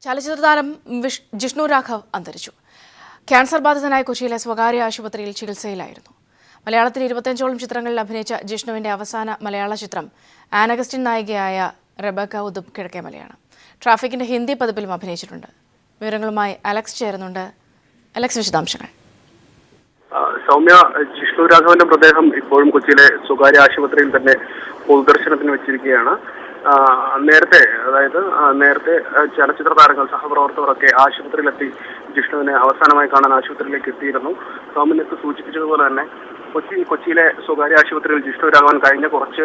ചലച്ചിത്ര താരം ജിഷ്ണു രാഘവ് അന്തരിച്ചു. ക്യാൻസർ ബാധിതനായ കൊച്ചിയിലെ സ്വകാര്യ ആശുപത്രിയിൽ ചികിത്സയിലായിരുന്നു. മലയാളത്തിൽ 25ഓളം ചിത്രങ്ങളിൽ അഭിനയിച്ച ജിഷ്ണുവിന്റെ അവസാന മലയാള ചിത്രം ആനഗസ്റ്റിൻ നായികയായ റെബക്ക ഉദുബ് കിഴക്കേമലയാണ്. ട്രാഫിക്കിന്റെ ഹിന്ദി പതിപ്പിലും അഭിനയിച്ചിട്ടുണ്ട്. വിവരങ്ങളുമായി അലക്സ് ചേരുന്നുണ്ട്. അലക്സ്, വിശദാംശങ്ങൾ. സൗമ്യ, ജിഷ്ണു രാഘവന്റെ മൃതദേഹം ഇപ്പോഴും കൊച്ചിയിലെ സ്വകാര്യ ആശുപത്രിയിൽ തന്നെ പൊതുദർശനത്തിന് വെച്ചിരിക്കുകയാണ്. നേരത്തെ ചലച്ചിത്ര താരങ്ങൾ, സഹപ്രവർത്തകരൊക്കെ ആശുപത്രിയിലെത്തി ജിഷ്ണുവിനെ അവസാനമായി കാണാൻ ആശുപത്രിയിലേക്ക് എത്തിയിരുന്നു. സൗമ്യക്ക് സൂചിപ്പിച്ചതുപോലെ തന്നെ കൊച്ചിയിലെ സ്വകാര്യ ആശുപത്രിയിൽ ജിഷ്ണു രാഘവൻ കഴിഞ്ഞ കുറച്ച്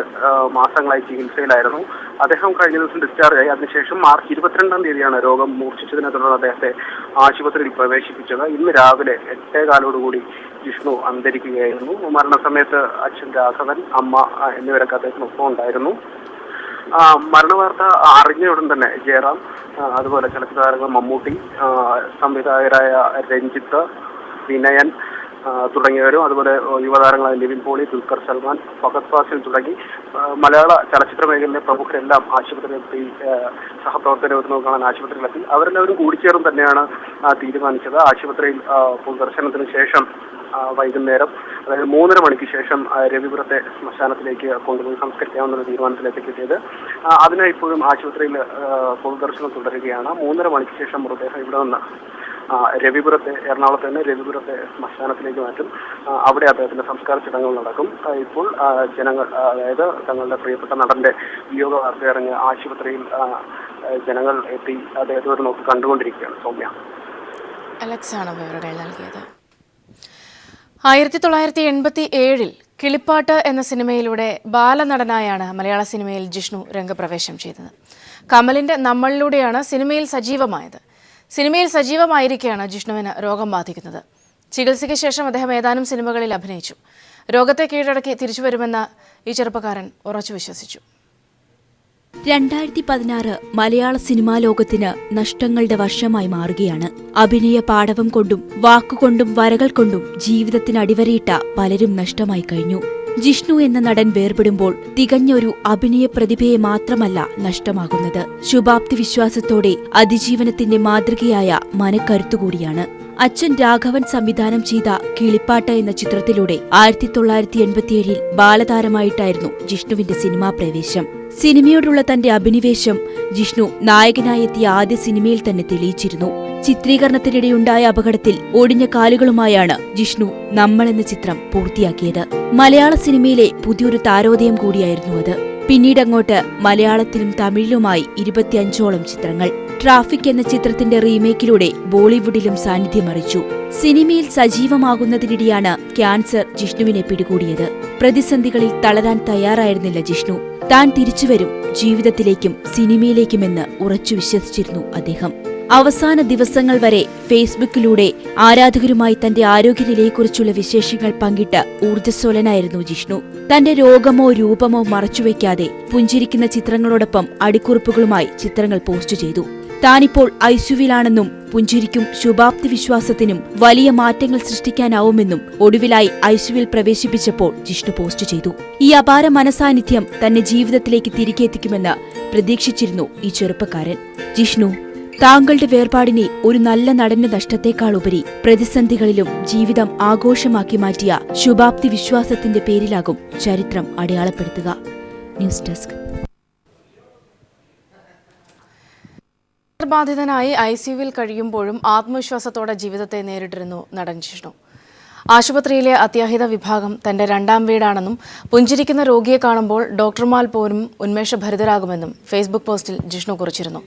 മാസങ്ങളായി ചികിത്സയിലായിരുന്നു. അദ്ദേഹം കഴിഞ്ഞ ദിവസം ഡിസ്ചാർജായി. അതിനുശേഷം മാർച്ച് 22-ാം തീയതിയാണ് രോഗം മൂർച്ഛിച്ചതിനെ തുടർന്ന് അദ്ദേഹത്തെ ആശുപത്രിയിൽ പ്രവേശിപ്പിച്ചത്. ഇന്ന് രാവിലെ 8:15 ജിഷ്ണു അന്തരിക്കുകയായിരുന്നു. മരണസമയത്ത് അച്ഛൻ രാഘവൻ, അമ്മ എന്നിവരൊക്കെ അദ്ദേഹത്തിനൊപ്പം ഉണ്ടായിരുന്നു. മരണവാർത്ത അറിഞ്ഞ ഉടൻ തന്നെ ജയറാം, അതുപോലെ ചലച്ചിത്ര താരങ്ങൾ മമ്മൂട്ടി, സംവിധായകരായ രഞ്ജിത്ത്, വിനയൻ തുടങ്ങിയവരും, അതുപോലെ യുവതാരങ്ങളായ നിവിൻ പോളി, ദുൽഖർ സൽമാൻ, ഫഹദ് ഫാസിൽ തുടങ്ങി മലയാള ചലച്ചിത്ര മേഖലയിലെ പ്രമുഖരെല്ലാം ആശുപത്രിയിലെത്തി, സഹപ്രവർത്തകരെ കാണാൻ ആശുപത്രിയിലെത്തി. അവരെല്ലാവരും കൂടിച്ചേർന്ന് തന്നെയാണ് തീരുമാനിച്ചത്. ആശുപത്രിയിൽ പൊതുദർശനത്തിന് ശേഷം വൈകുന്നേരം, അതായത് 3:30 മണിക്ക് ശേഷം രവിപുരത്തെ ശ്മശാനത്തിലേക്ക് കൊണ്ടുപോയി സംസ്കരിക്കാവുന്ന തീരുമാനത്തിലേക്ക് എത്തിയത്. അതിന് ഇപ്പോഴും ആശുപത്രിയിൽ പൊതുദർശനം തുടരുകയാണ്. 3:30 മണിക്ക് ശേഷം മൃതദേഹം ഇവിടെ നിന്ന് എറണാകുളത്ത് തന്നെ രവിപുരത്തെ ശ്മശാനത്തിലേക്ക് മാറ്റും. അവിടെ അദ്ദേഹത്തിന്റെ സംസ്കാര ചടങ്ങുകൾ നടക്കും. ഇപ്പോൾ ജനങ്ങൾ, അതായത് തങ്ങളുടെ പ്രിയപ്പെട്ട നടന്റെ വിയോഗ വാർത്ത ഇറങ്ങി ആശുപത്രിയിൽ ജനങ്ങൾ എത്തി അദ്ദേഹത്തെ ഒരു നോക്കി കണ്ടുകൊണ്ടിരിക്കുകയാണ്. സൗമ്യ, അലക്സ് ആണ് വിവരങ്ങൾ നൽകിയത്. 1987 കിളിപ്പാട്ട് എന്ന സിനിമയിലൂടെ ബാലനടനായാണ് മലയാള സിനിമയിൽ ജിഷ്ണു രംഗപ്രവേശം ചെയ്തത്. കമലിന്റെ നമ്മളിലൂടെയാണ് സിനിമയിൽ സജീവമായത്. സിനിമയിൽ സജീവമായിരിക്കെയാണ് ജിഷ്ണുവിന് രോഗം ബാധിക്കുന്നത്. ചികിത്സയ്ക്ക് ശേഷം അദ്ദേഹം ഏതാനും സിനിമകളിൽ അഭിനയിച്ചു. രോഗത്തെ കീഴടക്കി തിരിച്ചുവരുമെന്ന് ഈ ചെറുപ്പക്കാരൻ ഉറച്ചു വിശ്വസിച്ചു. 2016 മലയാള സിനിമാ ലോകത്തിന് നഷ്ടങ്ങളുടെ വർഷമായി മാറുകയാണ്. അഭിനയ പാടവം കൊണ്ടും വാക്കുകൊണ്ടും വരകൾ കൊണ്ടും ജീവിതത്തിന് അടിവരയിട്ട പലരും നഷ്ടമായി കഴിഞ്ഞു. ജിഷ്ണു എന്ന നടൻ വേർപെടുമ്പോൾ തികഞ്ഞൊരു അഭിനയ പ്രതിഭയെ മാത്രമല്ല നഷ്ടമാകുന്നത്, ശുഭാപ്തി വിശ്വാസത്തോടെ അതിജീവനത്തിന്റെ മാതൃകയായ മനക്കരുത്തുകൂടിയാണ്. അച്ഛൻ രാഘവൻ സംവിധാനം ചെയ്ത കിളിപ്പാട്ട് എന്ന ചിത്രത്തിലൂടെ 1987 ബാലതാരമായിട്ടായിരുന്നു ജിഷ്ണുവിന്റെ സിനിമാ പ്രവേശം. സിനിമയോടുള്ള തന്റെ അഭിനിവേശം ജിഷ്ണു നായകനായെത്തിയ ആദ്യ സിനിമയിൽ തന്നെ തെളിയിച്ചിരുന്നു. ചിത്രീകരണത്തിനിടെയുണ്ടായ അപകടത്തിൽ ഒടിഞ്ഞ കാലുകളുമായാണ് ജിഷ്ണു നമ്മൾ എന്ന ചിത്രം പൂർത്തിയാക്കിയത്. മലയാള സിനിമയിലെ പുതിയൊരു താരോദയം കൂടിയായിരുന്നു അത്. പിന്നീടങ്ങോട്ട് മലയാളത്തിലും തമിഴിലുമായി 25ഓളം ചിത്രങ്ങൾ. ട്രാഫിക് എന്ന ചിത്രത്തിന്റെ റീമേക്കിലൂടെ ബോളിവുഡിലും സാന്നിധ്യമറിച്ചു. സിനിമയിൽ സജീവമാകുന്നതിനിടെയാണ് ക്യാൻസർ ജിഷ്ണുവിനെ പിടികൂടിയത്. പ്രതിസന്ധികളിൽ തളരാൻ തയ്യാറായിരുന്നില്ല ജിഷ്ണു. താൻ തിരിച്ചുവരും, ജീവിതത്തിലേക്കും സിനിമയിലേക്കുമെന്ന് ഉറച്ചു വിശ്വസിച്ചിരുന്നു അദ്ദേഹം. അവസാന ദിവസങ്ങൾ വരെ ഫേസ്ബുക്കിലൂടെ ആരാധകരുമായി തന്റെ ആരോഗ്യനിലയെക്കുറിച്ചുള്ള വിശേഷങ്ങൾ പങ്കിട്ട് ഊർജ്ജസ്വലനായിരുന്നു ജിഷ്ണു. തന്റെ രോഗമോ രൂപമോ മറച്ചുവെക്കാതെ പുഞ്ചിരിക്കുന്ന ചിത്രങ്ങളോടൊപ്പം അടിക്കുറിപ്പുകളുമായി ചിത്രങ്ങൾ പോസ്റ്റ് ചെയ്തു. താനിപ്പോൾ ഐസിയുവിലാണെന്നും പുഞ്ചിരിക്കും ശുഭാപ്തി വിശ്വാസത്തിനും വലിയ മാറ്റങ്ങൾ സൃഷ്ടിക്കാനാവുമെന്നും ഒടുവിലായി ഐസിയുവിൽ പ്രവേശിപ്പിച്ചപ്പോൾ ജിഷ്ണു പോസ്റ്റ് ചെയ്തു. ഈ അപാര മനസാന്നിധ്യം തന്നെ ജീവിതത്തിലേക്ക് തിരികെ എത്തിക്കുമെന്ന് പ്രതീക്ഷിച്ചിരുന്നു ഈ ചെറുപ്പക്കാരൻ. ജിഷ്ണു, താങ്കളുടെ വേർപാടിനെ ഒരു നല്ല നടന്റെ നഷ്ടത്തെക്കാളുപരി പ്രതിസന്ധികളിലും ജീവിതം ആഘോഷമാക്കി മാറ്റിയ ശുഭാപ്തി വിശ്വാസത്തിന്റെ പേരിലാകും ചരിത്രം അടയാളപ്പെടുത്തുക. News desk. ബാധിതനായി ഐസിയുവിൽ കഴിയുമ്പോഴും ആത്മവിശ്വാസത്തോടെ ജീവിതത്തെ നേരിട്ടിരുന്നു നടൻ ജിഷ്ണു. ആശുപത്രിയിലെ അത്യാഹിത വിഭാഗം തന്റെ രണ്ടാം വീടാണെന്നും പുഞ്ചിരിക്കുന്ന രോഗിയെ കാണുമ്പോൾ ഡോക്ടർമാർ പോലും ഉന്മേഷഭരിതരാകുമെന്നും ഫേസ്ബുക്ക് പോസ്റ്റിൽ ജിഷ്ണു കുറിച്ചിരുന്നു.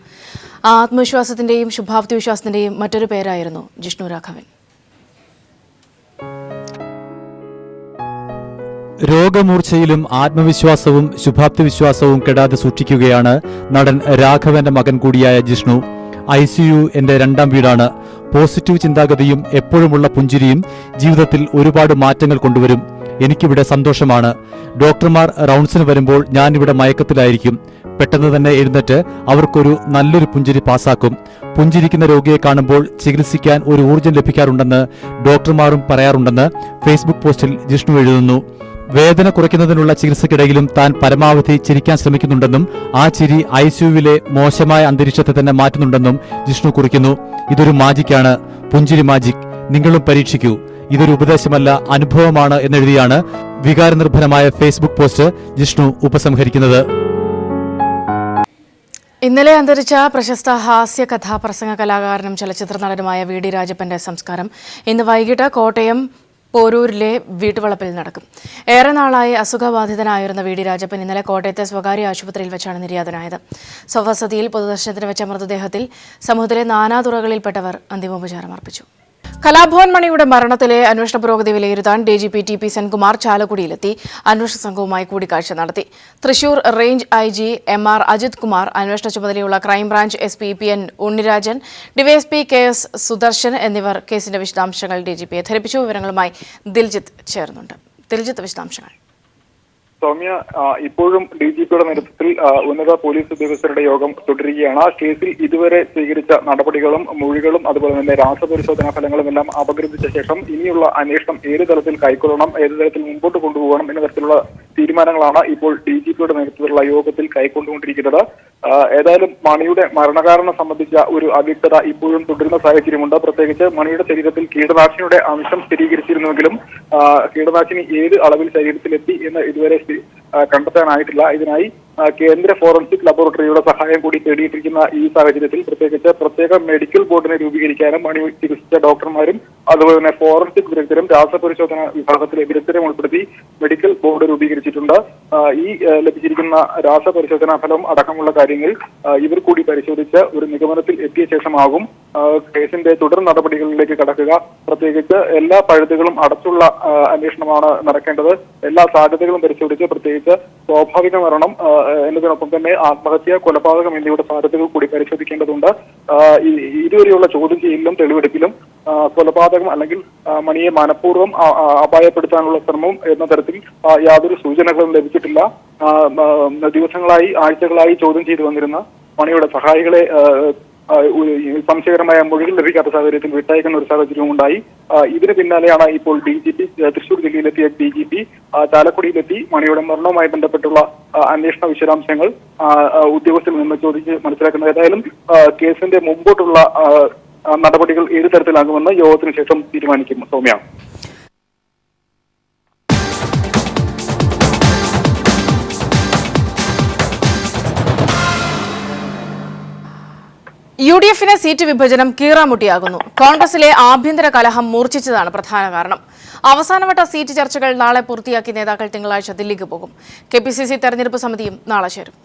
ആ ആത്മവിശ്വാസത്തിന്റെയും ശുഭാപ്തി വിശ്വാസത്തിന്റെയും മറ്റൊരു പേരായിരുന്നു ജിഷ്ണു രാഘവൻ. രോഗമൂർച്ഛയിലും ആത്മവിശ്വാസവും ശുഭാപ്തി വിശ്വാസവും കെടാതെ സൂക്ഷിക്കുകയാണ് നടൻ രാഘവന്റെ മകൻ കൂടിയായ ജിഷ്ണു. ഐസിയു എന്റെ രണ്ടാം വീടാണ്. പോസിറ്റീവ് ചിന്താഗതിയും എപ്പോഴുമുള്ള പുഞ്ചിരിയും ജീവിതത്തിൽ ഒരുപാട് മാറ്റങ്ങൾ കൊണ്ടുവരും. എനിക്കിവിടെ സന്തോഷമാണ്. ഡോക്ടർമാർ റൗണ്ട്സിന് വരുമ്പോൾ ഞാനിവിടെ മയക്കത്തിലായിരിക്കും. പെട്ടെന്ന് തന്നെ എഴുന്നേറ്റ് അവർക്കൊരു നല്ലൊരു പുഞ്ചിരി പാസാക്കും. പുഞ്ചിരിക്കുന്ന രോഗിയെ കാണുമ്പോൾ ചികിത്സിക്കാൻ ഒരു ഊർജ്ജം ലഭിക്കാറുണ്ടെന്ന് ഡോക്ടർമാരും പറയാറുണ്ടെന്ന് ഫേസ്ബുക്ക് പോസ്റ്റിൽ ജിഷ്ണു എഴുതുന്നു. വേദന കുറയ്ക്കുന്നതിനുള്ള ചികിത്സയ്ക്കിടയിലും താൻ പരമാവധി ചിരിക്കാൻ ശ്രമിക്കുന്നുണ്ടെന്നും ആ ചിരി ഐസിയുവിലെ മോശമായ അന്തരീക്ഷത്തെ തന്നെ മാറ്റുന്നുണ്ടെന്നും ജിഷ്ണു കുറിക്കുന്നു. ഇതൊരു മാജിക്കാണ്, പുഞ്ചിരി മാജിക്. നിങ്ങളും പരീക്ഷിക്കൂ. ഇതൊരു ഉപദേശമല്ല, അനുഭവമാണ് എന്നെഴുതിയാണ് വികാരനിർഭരമായ ഫേസ്ബുക്ക് പോസ്റ്റ് ജിഷ്ണു ഉപസംഹരിക്കുന്നത്. ഇന്നലെ അന്തരിച്ച പ്രശസ്ത ഹാസ്യ കഥാപ്രസംഗ കലാകാരനും ചലച്ചിത്ര നടനുമായ വി.ഡി. രാജപ്പന്റെ സംസ്കാരം ഇന്ന് വൈകിട്ട് കോട്ടയം പോരൂരിലെ വീട്ടുവളപ്പിൽ നടക്കും. ഏറെ നാളായി അസുഖബാധിതനായിരുന്ന വി.ഡി. രാജപ്പൻ ഇന്നലെ കോട്ടയത്തെ സ്വകാര്യ ആശുപത്രിയിൽ വെച്ചാണ് നിര്യാതനായത്. സ്വവസതിയിൽ പൊതുദർശനത്തിന് വെച്ച മൃതദേഹത്തിൽ സമൂഹത്തിലെ നാനാതുറകളിൽപ്പെട്ടവർ അന്തിമോപചാരം അർപ്പിച്ചു. കലാഭവൻ മണിയുടെ മരണത്തിലെ അന്വേഷണ പുരോഗതി വിലയിരുത്താൻ DGP TP സെൻകുമാർ ചാലക്കുടിയിലെത്തി അന്വേഷണ സംഘവുമായി കൂടിക്കാഴ്ച നടത്തി. Thrissur range IG MR Ajith Kumar, അന്വേഷണ ചുമതലയുള്ള crime branch SP PN Unnirajan, DYSP KS Sudarshan എന്നിവർ കേസിന്റെ വിശദാംശങ്ങൾ DGPയെ ധരിപ്പിച്ചു. വിവരങ്ങളുമായി ദിൽജിത്ത് ചേർന്നുണ്ട്. ദിൽജിത്ത്, വിശദാംശങ്ങൾ. സൗമ്യ, ഇപ്പോഴും DGPയുടെ നേതൃത്വത്തിൽ ഉന്നത പോലീസ് ഉദ്യോഗസ്ഥരുടെ യോഗം തുടരുകയാണ്. കേസിൽ ഇതുവരെ സ്വീകരിച്ച നടപടികളും മൊഴികളും അതുപോലെ തന്നെ രാസപരിശോധനാ ഫലങ്ങളും എല്ലാം അപഗ്രഥിച്ച ശേഷം ഇനിയുള്ള അന്വേഷണം ഏത് തലത്തിൽ കൈക്കൊള്ളണം, ഏത് തലത്തിൽ മുമ്പോട്ട് കൊണ്ടുപോകണം എന്ന തരത്തിലുള്ള തീരുമാനങ്ങളാണ് ഇപ്പോൾ DGPയുടെ നേതൃത്വത്തിലുള്ള യോഗത്തിൽ കൈക്കൊണ്ടുകൊണ്ടിരിക്കുന്നത്. ഏതായാലും മണിയുടെ മരണകാരണം സംബന്ധിച്ച ഒരു അവ്യക്തത ഇപ്പോഴും തുടരുന്ന സാഹചര്യമുണ്ട്. പ്രത്യേകിച്ച് മണിയുടെ ശരീരത്തിൽ കീടനാശിനിയുടെ അംശം സ്ഥിരീകരിച്ചിരുന്നുവെങ്കിലും കീടനാശിനി ഏത് അളവിൽ ശരീരത്തിലെത്തി എന്ന് ഇതുവരെ കണ്ടെത്താനായിട്ടില്ല. ഇതിനായി കേന്ദ്ര ഫോറൻസിക് ലബോറട്ടറിയുടെ സഹായം കൂടി തേടിയിട്ടിരിക്കുന്ന ഈ സാഹചര്യത്തിൽ പ്രത്യേകിച്ച് പ്രത്യേക മെഡിക്കൽ ബോർഡിനെ രൂപീകരിക്കാനും മണി ചികിത്സിച്ച ഡോക്ടർമാരും അതുപോലെ തന്നെ ഫോറൻസിക് വിദഗ്ധരും രാസപരിശോധന വിഭാഗത്തിലെ വിദഗ്ധരും ഉൾപ്പെടുത്തി മെഡിക്കൽ ബോർഡ് രൂപീകരിച്ചിട്ടുണ്ട്. ഈ ലഭിച്ചിരിക്കുന്ന രാസപരിശോധനാ ഫലം അടക്കമുള്ള കാര്യങ്ങൾ ഇവർ കൂടി പരിശോധിച്ച് ഒരു നിഗമനത്തിൽ എത്തിയ ശേഷമാകും കേസിന്റെ തുടർ നടപടികളിലേക്ക് കടക്കുക. പ്രത്യേകിച്ച് എല്ലാ പഴുതുകളും അടച്ചുള്ള അന്വേഷണമാണ് നടക്കേണ്ടത്. എല്ലാ സാധ്യതകളും പരിശോധിച്ച് പ്രത്യേകിച്ച് സ്വാഭാവിക മരണം എന്നതിനൊപ്പം തന്നെ ആത്മഹത്യ, കൊലപാതകം എന്നിവയുടെ സാധ്യതകൾ കൂടി പരിശോധിക്കേണ്ടതുണ്ട്. ഇതുവരെയുള്ള ചോദ്യം ചെയ്യലിലും തെളിവെടുപ്പിലും കൊലപാതകം അല്ലെങ്കിൽ മണിയെ മനഃപൂർവ്വം അപായപ്പെടുത്താനുള്ള ശ്രമം എന്ന തരത്തിൽ യാതൊരു സൂചനകളും ലഭിച്ചിട്ടില്ല. ദിവസങ്ങളായി ആഴ്ചകളായി ചോദ്യം ചെയ്തു വന്നിരുന്ന മണിയുടെ സഹായികളെ സംശയകരമായ മൊഴികൾ ലഭിക്കാത്ത സാഹചര്യത്തിൽ വിട്ടയക്കുന്ന ഒരു സാഹചര്യവും ഉണ്ടായി. ഇതിന് പിന്നാലെയാണ് ഇപ്പോൾ DGP തൃശൂർ ജില്ലയിലെത്തിയ DGP ചാലക്കുടിയിലെത്തി മണിയുടെ മരണവുമായി ബന്ധപ്പെട്ടുള്ള അന്വേഷണ വിശദാംശങ്ങൾ ഉദ്യോഗസ്ഥരിൽ നിന്ന് ചോദിച്ച് മനസ്സിലാക്കുന്നത്. ഏതായാലും കേസിന്റെ മുമ്പോട്ടുള്ള നടപടികൾ ഏത് തരത്തിലാകുമെന്ന് യോഗത്തിന് ശേഷം തീരുമാനിക്കും. സൗമ്യ. UDFിന് സീറ്റ് വിഭജനം കീറാമുട്ടിയാകുന്നു. കോൺഗ്രസിലെ ആഭ്യന്തര കലഹം മൂർച്ഛിച്ചതാണ് പ്രധാന കാരണം. അവസാനവട്ട സീറ്റ് ചർച്ചകൾ നാളെ പൂർത്തിയാക്കി നേതാക്കൾ തിങ്കളാഴ്ച ദില്ലിക്ക് പോകും. KPCC തെരഞ്ഞെടുപ്പ് സമിതിയും നാളെ ചേരും.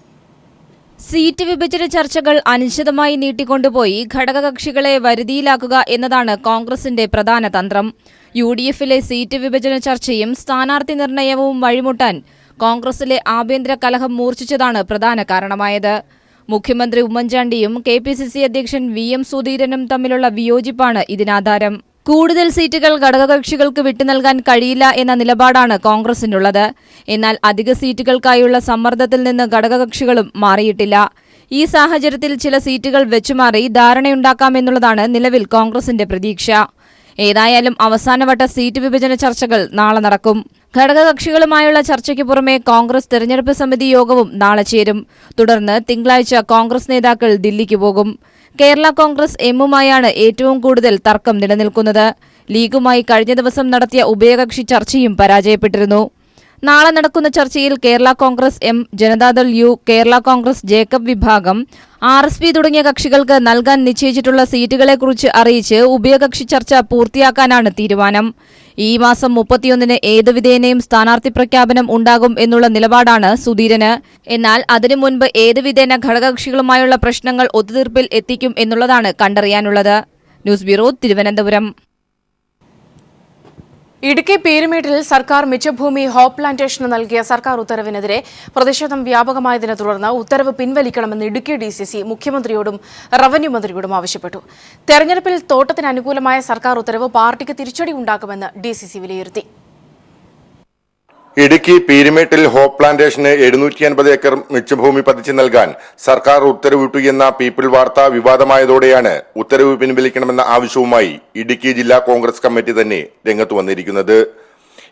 സീറ്റ് വിഭജന ചർച്ചകൾ അനിശ്ചിതമായി നീട്ടിക്കൊണ്ടുപോയി ഘടകകക്ഷികളെ വരുതിയിലാക്കുക എന്നതാണ് കോൺഗ്രസിന്റെ പ്രധാന തന്ത്രം. UDFിലെ സീറ്റ് വിഭജന ചർച്ചയും സ്ഥാനാർത്ഥി നിർണയവും വഴിമുട്ടാൻ കോൺഗ്രസിലെ ആഭ്യന്തര കലഹം മൂർച്ഛിച്ചതാണ് പ്രധാന കാരണമായത്. മുഖ്യമന്ത്രി ഉമ്മൻചാണ്ടിയും KPCC അധ്യക്ഷൻ VM സുധീരനും തമ്മിലുള്ള വിയോജിപ്പാണ് ഇതിനാധാരം. കൂടുതൽ സീറ്റുകൾ ഘടകകക്ഷികൾക്ക് വിട്ടുനൽകാൻ കഴിയില്ല എന്ന നിലപാടാണ് കോൺഗ്രസിനുള്ളത്. എന്നാൽ അധിക സീറ്റുകൾക്കായുള്ള സമ്മർദ്ദത്തിൽ നിന്ന് ഘടകകക്ഷികളും മാറിയിട്ടില്ല. ഈ സാഹചര്യത്തിൽ ചില സീറ്റുകൾ വെച്ചുമാറി ധാരണയുണ്ടാക്കാമെന്നുള്ളതാണ് നിലവിൽ കോൺഗ്രസിന്റെ പ്രതീക്ഷ. ഏതായാലും അവസാനവട്ട സീറ്റ് വിഭജന ചർച്ചകൾ നാളെ നടക്കും. ഘടകകക്ഷികളുമായുള്ള ചർച്ചയ്ക്ക് പുറമെ കോൺഗ്രസ് തെരഞ്ഞെടുപ്പ് സമിതി യോഗവും നാളെ ചേരും. തുടർന്ന് തിങ്കളാഴ്ച കോൺഗ്രസ് നേതാക്കൾ ദില്ലിക്ക് പോകും. കേരള കോൺഗ്രസ് എമ്മുമായാണ് ഏറ്റവും കൂടുതൽ തർക്കം നിലനിൽക്കുന്നത്. ലീഗുമായി കഴിഞ്ഞ ദിവസം നടത്തിയ ഉഭയകക്ഷി ചർച്ചയും പരാജയപ്പെട്ടിരുന്നു. നാളെ നടക്കുന്ന ചർച്ചയിൽ കേരള കോൺഗ്രസ് എം, ജനതാദൾ യു, കേരള കോൺഗ്രസ് ജേക്കബ് വിഭാഗം, RSP തുടങ്ങിയ കക്ഷികൾക്ക് നൽകാൻ നിശ്ചയിച്ചിട്ടുള്ള സീറ്റുകളെക്കുറിച്ച് അറിയിച്ച് ഉഭയകക്ഷി ചർച്ച പൂർത്തിയാക്കാനാണ് തീരുമാനം. ഈ മാസം 31-ന് ഏതുവിധേനയും സ്ഥാനാർത്ഥി പ്രഖ്യാപനം ഉണ്ടാകും എന്നുള്ള നിലപാടാണ് സുധീരന്. എന്നാൽ അതിനു മുൻപ് ഏതുവിധേന ഘടകകക്ഷികളുമായുള്ള പ്രശ്നങ്ങൾ ഒത്തുതീർപ്പിൽ എത്തിക്കും എന്നുള്ളതാണ് കണ്ടറിയാനുള്ളത്. News bureau, Thiruvananthapuram. ഇടുക്കി പീരുമേട്ടിൽ സർക്കാർ മിച്ചഭൂമി ഹോപ്പ് പ്ലാന്റേഷന് നൽകിയ സർക്കാർ ഉത്തരവിനെതിരെ പ്രതിഷേധം വ്യാപകമായതിനെ തുടർന്ന് ഉത്തരവ് പിൻവലിക്കണമെന്ന് ഇടുക്കി DCC മുഖ്യമന്ത്രിയോടും റവന്യൂ മന്ത്രിയോടും ആവശ്യപ്പെട്ടു. തെരഞ്ഞെടുപ്പിൽ തോട്ടത്തിന് അനുകൂലമായ സർക്കാർ ഉത്തരവ് പാർട്ടിക്ക് തിരിച്ചടി ഉണ്ടാക്കുമെന്ന് DCC വിലയിരുത്തി. ഇടുക്കി പീരുമേട്ടിൽ ഹോപ്പ് പ്ലാന്റേഷന് 750 ഏക്കർ മിച്ചഭൂമി പതിച്ചു നൽകാൻ സർക്കാർ ഉത്തരവിട്ടു എന്ന പീപ്പിൾ വാർത്ത വിവാദമായതോടെയാണ് ഉത്തരവ് പിൻവലിക്കണമെന്ന ആവശ്യവുമായി ഇടുക്കി ജില്ലാ കോൺഗ്രസ് കമ്മിറ്റി തന്നെ രംഗത്ത് വന്നിരിക്കുന്നത്.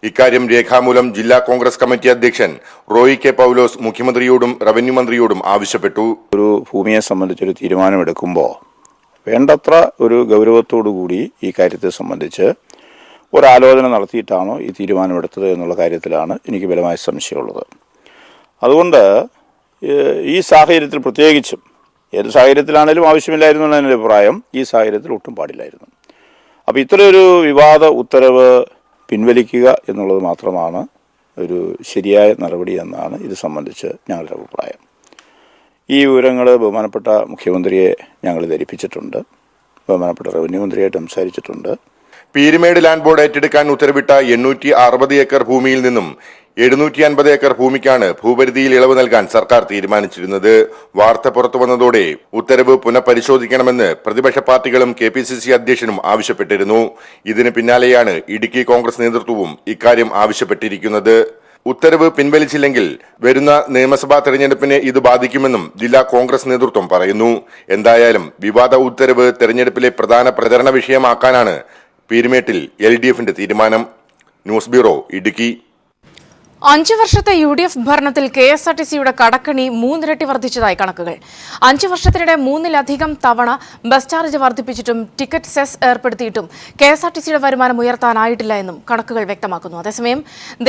ഇക്കാര്യം രേഖാമൂലം ജില്ലാ കോൺഗ്രസ് കമ്മിറ്റി അധ്യക്ഷൻ റോയി കെ പൗലോസ് മുഖ്യമന്ത്രിയോടും റവന്യൂ മന്ത്രിയോടും ആവശ്യപ്പെട്ടു. ഒരു ഭൂമിയെ സംബന്ധിച്ചൊരു തീരുമാനമെടുക്കുമ്പോൾ വേണ്ടത്ര ഒരു ഗൗരവത്തോടുകൂടി ഈ കാര്യത്തെ സംബന്ധിച്ച് ഒരാലോചന നടത്തിയിട്ടാണോ ഈ തീരുമാനമെടുത്തത് എന്നുള്ള കാര്യത്തിലാണ് എനിക്ക് ബലമായ സംശയമുള്ളത്. അതുകൊണ്ട് ഈ സാഹചര്യത്തിൽ പ്രത്യേകിച്ചും ഏത് സാഹചര്യത്തിലാണേലും ആവശ്യമില്ലായിരുന്നു എന്നാണ് എൻ്റെ അഭിപ്രായം. ഈ സാഹചര്യത്തിൽ ഒട്ടും പാടില്ലായിരുന്നു. അപ്പോൾ ഇത്രയൊരു വിവാദ ഉത്തരവ് പിൻവലിക്കുക എന്നുള്ളത് മാത്രമാണ് ഒരു ശരിയായ നടപടി എന്നാണ് ഇത് സംബന്ധിച്ച് ഞങ്ങളുടെ അഭിപ്രായം. ഈ വിവരങ്ങൾ ബഹുമാനപ്പെട്ട മുഖ്യമന്ത്രിയെ ഞങ്ങൾ ധരിപ്പിച്ചിട്ടുണ്ട്, ബഹുമാനപ്പെട്ട റവന്യൂ മന്ത്രിയായിട്ട് സംസാരിച്ചിട്ടുണ്ട്. പീരുമേട് ലാൻഡ് ബോർഡ് ഏറ്റെടുക്കാൻ ഉത്തരവിട്ട 860 ഏക്കർ ഭൂമിയിൽ നിന്നും 750 ഏക്കർ ഭൂമിക്കാണ് ഭൂപരിധിയിൽ ഇളവ് നൽകാൻ സർക്കാർ തീരുമാനിച്ചിരുന്നത്. വാർത്ത പുറത്തു വന്നതോടെ ഉത്തരവ് പുനഃപരിശോധിക്കണമെന്ന് പ്രതിപക്ഷ പാർട്ടികളും KPCC അധ്യക്ഷനും ആവശ്യപ്പെട്ടിരുന്നു. ഇതിന് പിന്നാലെയാണ് ഇടുക്കി കോൺഗ്രസ് നേതൃത്വവും ഇക്കാര്യം ആവശ്യപ്പെട്ടിരിക്കുന്നത്. ഉത്തരവ് പിൻവലിച്ചില്ലെങ്കിൽ വരുന്ന നിയമസഭാ തെരഞ്ഞെടുപ്പിനെ ഇത് ബാധിക്കുമെന്നും ജില്ലാ കോൺഗ്രസ് നേതൃത്വം പറയുന്നു. എന്തായാലും വിവാദ ഉത്തരവ് തെരഞ്ഞെടുപ്പിലെ പ്രധാന പ്രചരണ വിഷയമാക്കാനാണ് പീരുമേട്ടിൽ LDFന്റെ തീരുമാനം. News bureau, Idukki. 5 വർഷത്തെ UDF ഭരണത്തിൽ KSRTCയുടെ കടക്കണി 3 ഇരട്ടി വർദ്ധിച്ചതായി കണക്കുകൾ. 5 വർഷത്തിനിടെ 3-ലധികം തവണ ബസ് ചാർജ് വർദ്ധിപ്പിച്ചിട്ടും ടിക്കറ്റ് സെസ് ഏർപ്പെടുത്തിയിട്ടും KSRTCയുടെ വരുമാനം ഉയർത്താനായിട്ടില്ല എന്നും കണക്കുകൾ വ്യക്തമാക്കുന്നു. അതേസമയം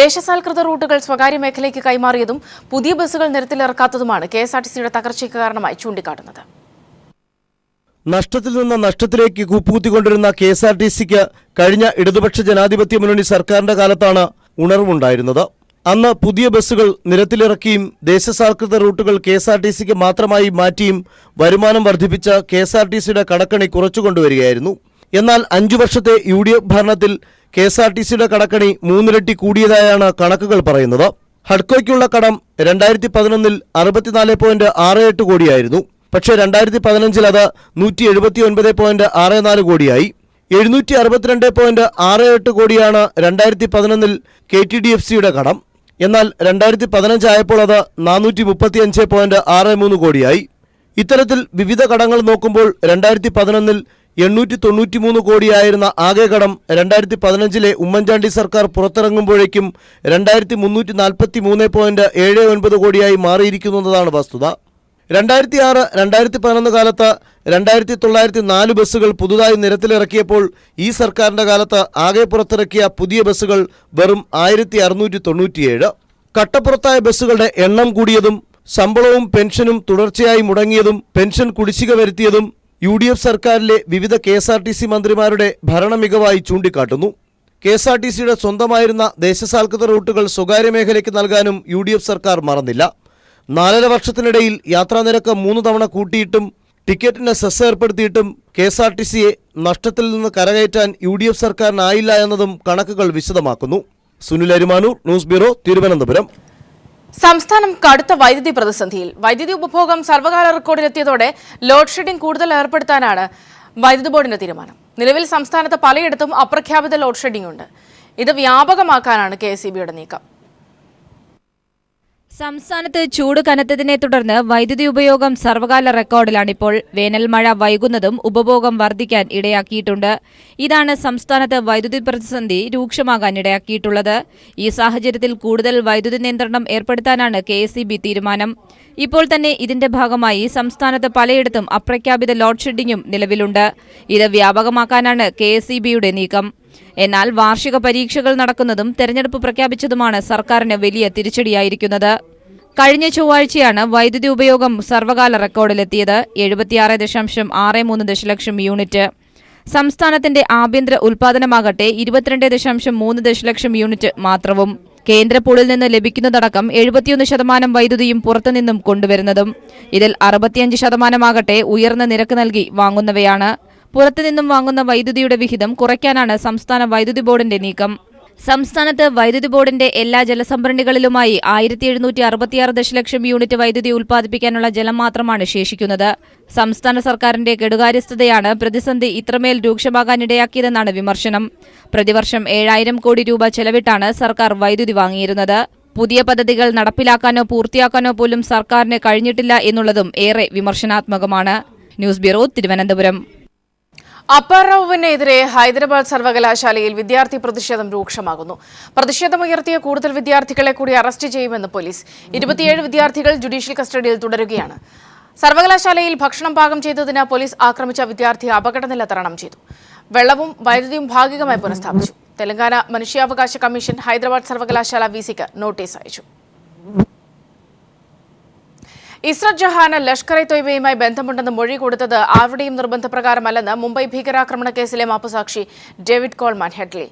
ദേശസാൽകൃത റൂട്ടുകൾ സ്വകാര്യ മേഖലയ്ക്ക് കൈമാറിയതും പുതിയ ബസ്സുകൾ നിരത്തിലിറക്കാത്തതുമാണ് KSRTCയുടെ തകർച്ചയ്ക്ക് കാരണമായി ചൂണ്ടിക്കാട്ടുന്നത്. നഷ്ടത്തിൽ നിന്ന് നഷ്ടത്തിലേക്ക് കൂപ്പുകുത്തിക്കൊണ്ടിരുന്ന KSRTCക്ക് കഴിഞ്ഞ ഇടതുപക്ഷ ജനാധിപത്യ മുന്നണി സർക്കാരിന്റെ കാലത്താണ് ഉണർവുണ്ടായിരുന്നത്. അന്ന് പുതിയ ബസ്സുകൾ നിരത്തിലിറക്കിയും ദേശസാൽകൃത റൂട്ടുകൾ KSRTCക്ക് മാത്രമായി മാറ്റിയും വരുമാനം വർദ്ധിപ്പിച്ച KSRTCയുടെ കടക്കണി കുറച്ചുകൊണ്ടുവരികയായിരുന്നു. എന്നാൽ 5 വർഷത്തെ UDF ഭരണത്തിൽ KSRTCയുടെ കടക്കണി 3 ഇരട്ടി കൂടിയതായാണ് കണക്കുകൾ പറയുന്നത്. ഹഡ്കോയ്ക്കുള്ള കടം 2011 64.68 കോടിയായിരുന്നു. പക്ഷേ 2015 അത് 179.64 കോടിയായി. 762.68 കോടിയാണ് 2011 KTDFCയുടെ കടം. എന്നാൽ 2015 ആയപ്പോൾ അത് 435.63 കോടിയായി. ഇത്തരത്തിൽ വിവിധ കടങ്ങൾ നോക്കുമ്പോൾ 2011 893 കോടിയായിരുന്ന ആകെ കടം 2015 ഉമ്മൻചാണ്ടി സർക്കാർ പുറത്തിറങ്ങുമ്പോഴേക്കും 2343.79 കോടിയായി മാറിയിരിക്കുന്നതാണ് വസ്തുത. 2006-2011 കാലത്ത് 2904 ബസ്സുകൾ പുതുതായി നിരത്തിലിറക്കിയപ്പോൾ ഈ സർക്കാരിന്റെ കാലത്ത് ആകെ പുറത്തിറക്കിയ പുതിയ ബസ്സുകൾ വെറും 1697. കട്ടപ്പുറത്തായ ബസ്സുകളുടെ എണ്ണം കൂടിയതും ശമ്പളവും പെൻഷനും തുടർച്ചയായി മുടങ്ങിയതും പെൻഷൻ കുടിശ്ശിക വരുത്തിയതും UDF സർക്കാരിലെ വിവിധ KSRTC മന്ത്രിമാരുടെ ഭരണമികവായി ചൂണ്ടിക്കാട്ടുന്നു. KSRTCയുടെ സ്വന്തമായിരുന്ന ദേശസാൽകൃത റൂട്ടുകൾ സ്വകാര്യ മേഖലയ്ക്ക് നൽകാനും UDF സർക്കാർ മറന്നില്ല. 4.5 വർഷത്തിനിടയിൽ യാത്രാനിരക്ക് 3 തവണ കൂട്ടിയിട്ടും ടിക്കറ്റിന് സെസ് ഏർപ്പെടുത്തിയിട്ടും KSRTCയെ നഷ്ടത്തിൽ നിന്ന് കരകയറ്റാൻ UDF സർക്കാരിനായില്ല എന്നതും കണക്കുകൾ വിശദമാക്കുന്നു. Sunil Arimanoor, news bureau, Thiruvananthapuram. സംസ്ഥാനം കടുത്ത വൈദ്യുതി പ്രതിസന്ധിയിൽ. വൈദ്യുതി ഉപഭോഗം സർവകാല റെക്കോർഡിലെത്തിയതോടെ ലോഡ് ഷെഡിംഗ് കൂടുതൽ ഏർപ്പെടുത്താനാണ് വൈദ്യുതി ബോർഡിന്റെ തീരുമാനം. നിലവിൽ സംസ്ഥാനത്ത് പലയിടത്തും അപ്രഖ്യാപിത ലോഡ് ഷെഡിംഗ് ഉണ്ട്. ഇത് വ്യാപകമാക്കാനാണ് KSEBയുടെ നീക്കം. സംസ്ഥാനത്ത് ചൂട് കനത്തതിനെ തുടർന്ന് വൈദ്യുതി ഉപയോഗം സർവകാല റെക്കോർഡിലാണിപ്പോൾ. വേനൽ മഴ വൈകുന്നതും ഉപഭോഗം വർദ്ധിക്കാൻ ഇടയാക്കിയിട്ടുണ്ട്. ഇതാണ് സംസ്ഥാനത്ത് വൈദ്യുതി പ്രതിസന്ധി രൂക്ഷമാകാൻ ഇടയാക്കിയിട്ടുള്ളത്. ഈ സാഹചര്യത്തിൽ കൂടുതൽ വൈദ്യുതി നിയന്ത്രണം ഏർപ്പെടുത്താനാണ് KSEB തീരുമാനം. ഇപ്പോൾ തന്നെ ഇതിന്റെ ഭാഗമായി സംസ്ഥാനത്ത് പലയിടത്തും അപ്രഖ്യാപിത ലോഡ് ഷെഡിംഗും നിലവിലുണ്ട്. ഇത് വ്യാപകമാക്കാനാണ് KSEBയുടെ നീക്കം. എന്നാൽ വാർഷിക പരീക്ഷകൾ നടക്കുന്നതും തെരഞ്ഞെടുപ്പ് പ്രഖ്യാപിച്ചതുമാണ് സർക്കാരിന് വലിയ തിരിച്ചടിയായിരിക്കുന്നത്. കഴിഞ്ഞ ചൊവ്വാഴ്ചയാണ് വൈദ്യുതി ഉപയോഗം സർവകാല റെക്കോർഡിലെത്തിയത്. 76.63 ദശലക്ഷം യൂണിറ്റ്. സംസ്ഥാനത്തിന്റെ ആഭ്യന്തര ഉൽപാദനമാകട്ടെ 22.3 ദശലക്ഷം യൂണിറ്റ് മാത്രവും. കേന്ദ്ര പൂളിൽ നിന്ന് ലഭിക്കുന്നതടക്കം 71% വൈദ്യുതിയും പുറത്തുനിന്നും കൊണ്ടുവരുന്നതും. ഇതിൽ 65% ഉയർന്ന നിരക്ക് നൽകി വാങ്ങുന്നവയാണ്. പുറത്തുനിന്നും വാങ്ങുന്ന വൈദ്യുതിയുടെ വിഹിതം കുറയ്ക്കാനാണ് സംസ്ഥാന വൈദ്യുതി ബോർഡിന്റെ നീക്കം. സംസ്ഥാനത്ത് വൈദ്യുതി ബോർഡിന്റെ എല്ലാ ജലസംഭരണികളിലുമായി 1766 ദശലക്ഷം യൂണിറ്റ് വൈദ്യുതി ഉൽപ്പാദിപ്പിക്കാനുള്ള ജലം മാത്രമാണ് ശേഷിക്കുന്നത്. സംസ്ഥാന സർക്കാരിന്റെ കെടുകാര്യസ്ഥതയാണ് പ്രതിസന്ധി ഇത്രമേൽ രൂക്ഷമാകാനിടയാക്കിയതെന്നാണ് വിമർശനം. പ്രതിവർഷം 7000 കോടി രൂപ ചെലവിട്ടാണ് സർക്കാർ വൈദ്യുതി വാങ്ങിയിരുന്നത്. പുതിയ പദ്ധതികൾ നടപ്പിലാക്കാനോ പൂർത്തിയാക്കാനോ പോലും സർക്കാരിന് കഴിഞ്ഞിട്ടില്ല എന്നുള്ളതും ഏറെ വിമർശനാത്മകമാണ്. News bureau, Thiruvananthapuram. അപ്പർ റൌവിനെതിരെ ഹൈദരാബാദ് സർവകലാശാലയിൽ വിദ്യാർത്ഥി പ്രതിഷേധം രൂക്ഷമാകുന്നു. പ്രതിഷേധമുയർത്തിയ കൂടുതൽ വിദ്യാർത്ഥികളെ കൂടി അറസ്റ്റ് ചെയ്യുമെന്ന് പോലീസ്. 27 വിദ്യാർത്ഥികൾ ജുഡീഷ്യൽ കസ്റ്റഡിയിൽ തുടരുകയാണ്. സർവകലാശാലയിൽ ഭക്ഷണം പാകം ചെയ്തതിന് പോലീസ് ആക്രമിച്ച വിദ്യാർത്ഥി അപകടനില തരണം ചെയ്തു. വെള്ളവും വൈദ്യുതിയും ഭാഗികമായി പുനഃസ്ഥാപിച്ചു. തെലങ്കാന മനുഷ്യാവകാശ കമ്മീഷൻ ഹൈദരാബാദ് സർവകലാശാല വിസിക്ക് നോട്ടീസ് അയച്ചു. ഇസ്രത് ജഹാന് ലഷ്കർ ഇ തൊയ്ബയുമായി ബന്ധമുണ്ടെന്ന് മൊഴി കൊടുത്തത് ആരുടെയും നിർബന്ധപ്രകാരമല്ലെന്ന് മുംബൈ ഭീകരാക്രമണ കേസിലെ മാപ്പുസാക്ഷി ഡേവിഡ് കോൾമാൻ ഹെഡ്ലി.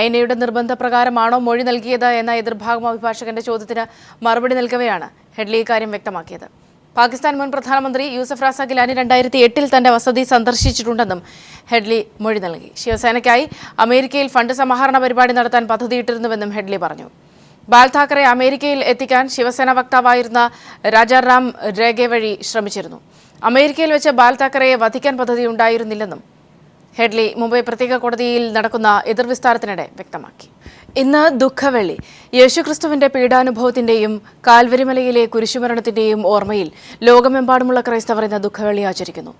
ഐനയുടെ നിർബന്ധപ്രകാരമാണോ മൊഴി നൽകിയത് എന്ന എതിർഭാഗം അഭിഭാഷകന്റെ ചോദ്യത്തിന് മറുപടി നൽകവെയാണ് ഹെഡ്ലി ഇക്കാര്യം വ്യക്തമാക്കിയത്. പാകിസ്ഥാൻ മുൻ പ്രധാനമന്ത്രി യൂസഫ് റാസ ഗിലാനി 2008 തന്റെ വസതി സന്ദർശിച്ചിട്ടുണ്ടെന്നും ഹെഡ്ലി മൊഴി നൽകി. ശിവസേനയ്ക്കായി അമേരിക്കയിൽ ഫണ്ട് സമാഹരണ പരിപാടി നടത്താൻ പദ്ധതിയിട്ടിരുന്നുവെന്നും ഹെഡ്ലി പറഞ്ഞു. ബാൽ താക്കറെ അമേരിക്കയിൽ എത്തിക്കാൻ ശിവസേന വക്താവായിരുന്ന രാജാറാം രേഖെ വഴി ശ്രമിച്ചിരുന്നു. അമേരിക്കയിൽ വെച്ച് ബാൽ താക്കറയെ വധിക്കാൻ പദ്ധതിയുണ്ടായിരുന്നില്ലെന്നും ഹെഡ്ലി മുംബൈ പ്രത്യേക കോടതിയിൽ നടക്കുന്ന എതിർവിസ്താരത്തിനിടെ വ്യക്തമാക്കി. ഇന്ന് ദുഃഖവെള്ളി. യേശുക്രിസ്തുവിന്റെ പീഡാനുഭവത്തിന്റെയും കാൽവരിമലയിലെ കുരിശുമരണത്തിന്റെയും ഓർമ്മയിൽ ലോകമെമ്പാടുമുള്ള ക്രൈസ്തവർ ഇന്ന് ദുഃഖവെള്ളി ആചരിക്കുന്നു.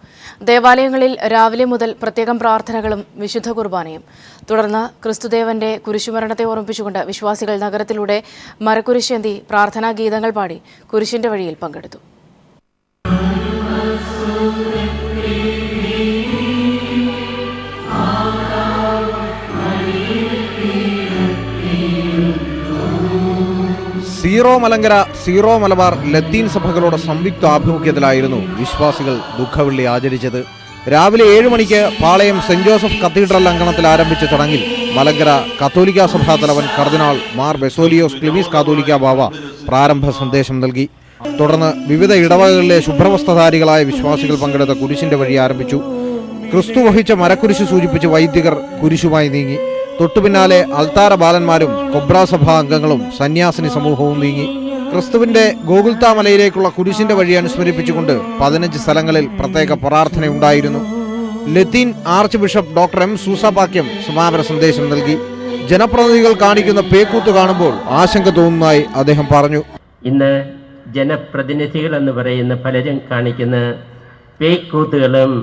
ദേവാലയങ്ങളിൽ രാവിലെ മുതൽ പ്രത്യേകം പ്രാർത്ഥനകളും വിശുദ്ധ കുർബാനയും. തുടർന്ന് ക്രിസ്തുദേവന്റെ കുരിശുമരണത്തെ ഓർമ്മിപ്പിച്ചുകൊണ്ട് വിശ്വാസികൾ നഗരത്തിലൂടെ മരക്കുരിശേന്തി പ്രാർത്ഥനാ ഗീതങ്ങൾ പാടി കുരിശിന്റെ വഴിയിൽ പങ്കെടുത്തു. സീറോ മലങ്കര, സീറോ മലബാർ ലത്തീൻ സഭകളുടെ സംയുക്ത ആഭിമുഖ്യത്തിലായിരുന്നു വിശ്വാസികൾ ദുഃഖവെള്ളി ആചരിച്ചത്. രാവിലെ 7 മണിക്ക് പാളയം സെന്റ് ജോസഫ് കത്തീഡ്രൽ അങ്കണത്തിൽ ആരംഭിച്ച ചടങ്ങിൽ മലങ്കര കത്തോലിക്ക സഭാ തലവൻ കർദിനാൾ മാർ ബെസോലിയോസ് ക്ലിമീസ് കാതോലിക്ക ബാവ പ്രാരംഭ സന്ദേശം നൽകി. തുടർന്ന് വിവിധ ഇടവകകളിലെ ശുഭ്രവസ്ത്രധാരികളായ വിശ്വാസികൾ പങ്കെടുത്ത കുരിശിന്റെ വഴി ആരംഭിച്ചു. ക്രിസ്തു വഹിച്ച മരക്കുരിശ് സൂചിപ്പിച്ച് വൈദികർ കുരിശുമായി നീങ്ങി. തൊട്ടുപിന്നാലെ അൽത്താര ബാലന്മാരും കൊബ്ര സഭാ അംഗങ്ങളും സന്യാസിനി സമൂഹവും നീങ്ങി. ക്രിസ്തുവിന്റെ ഗോകുൽത്താ മലയിലേക്കുള്ള കുരിശിന്റെ വഴി അനുസ്മരിപ്പിച്ചുകൊണ്ട് 15 സ്ഥലങ്ങളിൽ പ്രത്യേക പ്രാർത്ഥനയുണ്ടായിരുന്നു. ലത്തീൻ archbishop doctor M Soosapakiam സമാപന സന്ദേശം നൽകി. ജനപ്രതിനിധികൾ കാണിക്കുന്ന പേക്കൂത്ത് കാണുമ്പോൾ ആശങ്ക തോന്നുന്നതായി അദ്ദേഹം പറഞ്ഞു. ഇന്ന് ജനപ്രതിനിധികൾ എന്ന് പറയുന്ന പലരും കാണിക്കുന്ന പേക്കൂത്തുകളും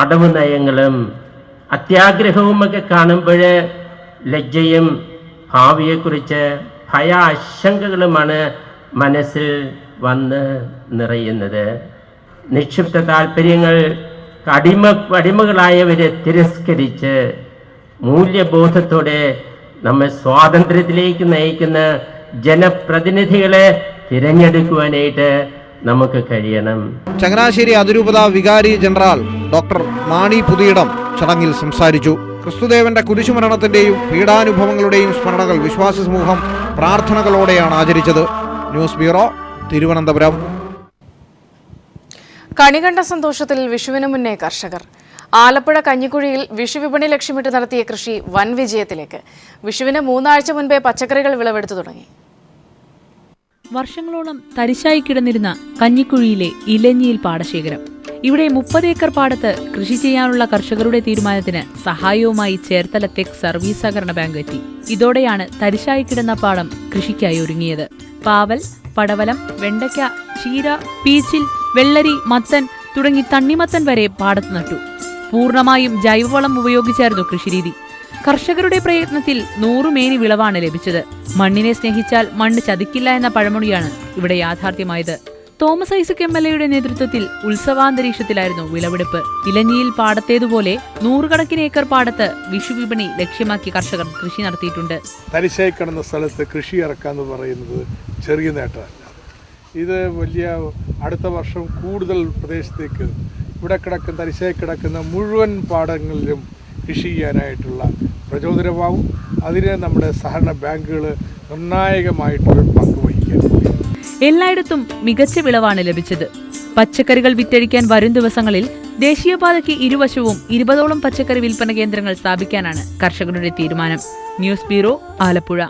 അടവ് നയങ്ങളും അത്യാഗ്രഹവുമൊക്കെ കാണുമ്പോൾ ലജ്ജയും ഭാവിയെക്കുറിച്ച് ഭയാശങ്കകളുമാണ് മനസ്സിൽ വന്ന് നിറയുന്നത്. നിക്ഷിപ്ത താല്പര്യങ്ങൾ അടിമകളായവരെ തിരസ്കരിച്ച് മൂല്യബോധത്തോടെ നമ്മെ സ്വാതന്ത്ര്യത്തിലേക്ക് നയിക്കുന്ന ജനപ്രതിനിധികളെ തിരഞ്ഞെടുക്കുവാനായിട്ട് നമുക്ക് കഴിയണം. ചങ്ങനാശ്ശേരി അതിരൂപത വികാരി ജനറൽ ഡോക്ടർ മാണി പുതിയിടം ചടങ്ങിൽ സംസാരിച്ചു. ക്രിസ്തുദേവന്റെ കുരിശുമരണത്തിന്റെയും പീഡാനുഭവങ്ങളുടെയും സ്മരണകൾ വിശ്വാസി സമൂഹം പ്രാർത്ഥനകളോടെയാണ് ആചരിച്ചത്. News bureau, Thiruvananthapuram. കണികണ്ട സന്തോഷത്തിൽ വിഷുവിന് മുന്നേ കർഷകർ. ആലപ്പുഴ കഞ്ഞിക്കുഴിയിൽ വിഷുവിപണി ലക്ഷ്യമിട്ട് നടത്തിയ കൃഷി വൻ വിജയത്തിലേക്ക്. വിഷുവിന് 3 ആഴ്ച മുൻപേ പച്ചക്കറികൾ വിളവെടുത്തു തുടങ്ങി. വർഷങ്ങളോളം തരിശായി കിടന്നിരുന്ന കഞ്ഞിക്കുഴിയിലെ ഇലഞ്ഞിയിൽ പാടശേഖരം. ഇവിടെ 30 ഏക്കർ പാടത്ത് കൃഷി ചെയ്യാനുള്ള കർഷകരുടെ തീരുമാനത്തിന് സഹായവുമായി ചേർത്തല തെക്ക് സർവീസ് സഹകരണ ബാങ്ക് എത്തി. ഇതോടെയാണ് തരിശായി കിടന്ന പാടം കൃഷിക്കായി ഒരുങ്ങിയത്. പാവൽ, പടവലം, വെണ്ടയ്ക്ക, ചീര, പീച്ചിൽ, വെള്ളരി, മത്തൻ തുടങ്ങി തണ്ണിമത്തൻ വരെ പാടത്ത് നട്ടു. പൂർണ്ണമായും ജൈവവളം ഉപയോഗിച്ചായിരുന്നു കൃഷിരീതി. കർഷകരുടെ പ്രയത്നത്തിൽ 100 മേനി വിളവാണ് ലഭിച്ചത്. മണ്ണിനെ സ്നേഹിച്ചാൽ മണ്ണ് ചതിക്കില്ല എന്ന പഴമൊഴിയാണ് ഇവിടെ യാഥാർത്ഥ്യമായത്. തോമസ് ഐസക് MLA നേതൃത്വത്തിൽ ഉത്സവാന്തരീക്ഷത്തിലായിരുന്നു വിളവെടുപ്പ്. ഇലഞ്ഞിയിൽ പാടത്തേതുപോലെ 100 കണക്കിന് ഏക്കർ പാടത്ത് വിഷുവിപണി ലക്ഷ്യമാക്കി കർഷകർ കൃഷി നടത്തിയിട്ടുണ്ട്. തരിശായി കിടന്ന സ്ഥലത്ത് കൃഷി ഇറക്കാന്ന് പറയുന്നത് ചെറിയ നേട്ടമല്ല. ഇത് വലിയ അടുത്ത വർഷം കൂടുതൽ പ്രദേശത്തേക്ക് ഇവിടെ തരിശായി കിടക്കുന്ന മുഴുവൻ പാടങ്ങളിലും കൃഷി ചെയ്യാനായിട്ടുള്ള പ്രചോദനമാവും. അതിന് നമ്മുടെ സഹകരണ ബാങ്കുകൾ നിർണായകമായിട്ടൊരു പങ്ക് വഹിക്കാൻ. എല്ലായിടത്തും മികച്ച വിളവാണ് ലഭിച്ചത്. പച്ചക്കറികൾ വിറ്റഴിക്കാൻ വരും ദിവസങ്ങളിൽ ദേശീയപാതയ്ക്ക് ഇരുവശവും 20ഓളം പച്ചക്കറി വിൽപ്പന കേന്ദ്രങ്ങൾ സ്ഥാപിക്കാനാണ് കർഷകരുടെ തീരുമാനം. News bureau, Alappuzha.